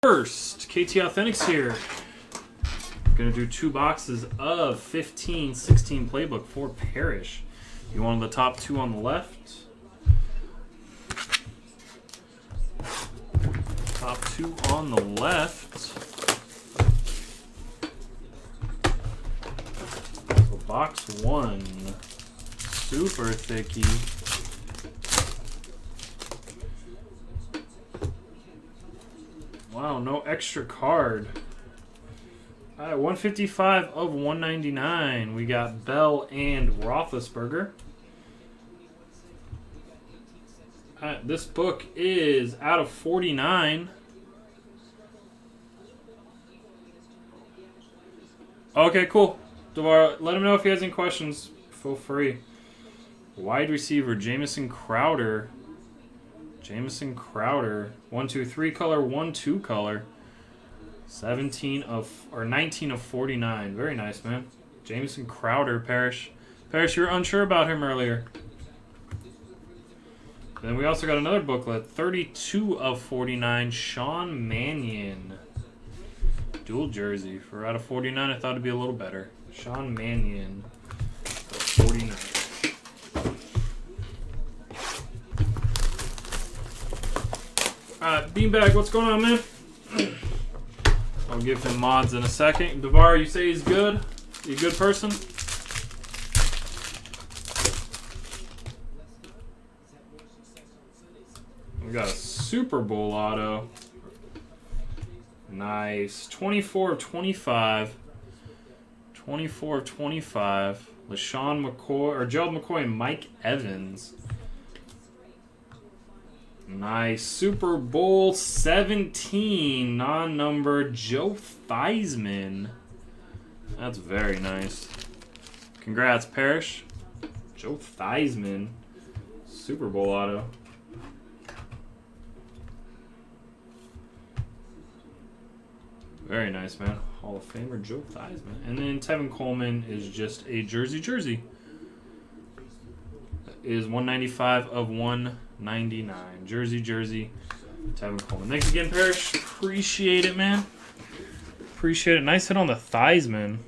First, KTAuthentics here. Gonna do 2 boxes of 15-16 playbook for Parrishhh. You want the top 2 on the left. Top 2 on the left. So box 1, super thicky. Wow, no extra card. All right, 155 of 199. We got Bell and Roethlisberger. All right, this book is out of 49. Okay, cool. Devar, let him know if he has any questions. Feel free. Wide receiver, Jamison Crowder. 1, 2, 3 color, 1, 2 color. 19 of 49. Very nice, man. Jamison Crowder, Parrishhh. Parrishhh, you were unsure about him earlier. Then we also got another booklet. 32 of 49. Sean Mannion. Dual jersey. For out of 49, I thought it'd be a little better. Sean Mannion. 49. Beanbag, what's going on, man? I'll give him mods in a second. Devar, you say he's good? You a good person? We got a Super Bowl auto. Nice. 24 of 25. 24 of 25. LaShawn McCoy, or Gerald McCoy and Mike Evans. Nice. Super Bowl 17 non-numbered Joe Theismann. That's very nice. Congrats, Parrishhh. Joe Theismann. Super Bowl auto. Very nice, man. Hall of Famer Joe Theismann. And then Tevin Coleman is just a jersey. That is 195 of 199. Jersey. Tevin Coleman. Thanks again, Parrishhh. Appreciate it, man. Appreciate it. Nice hit on the Theismann.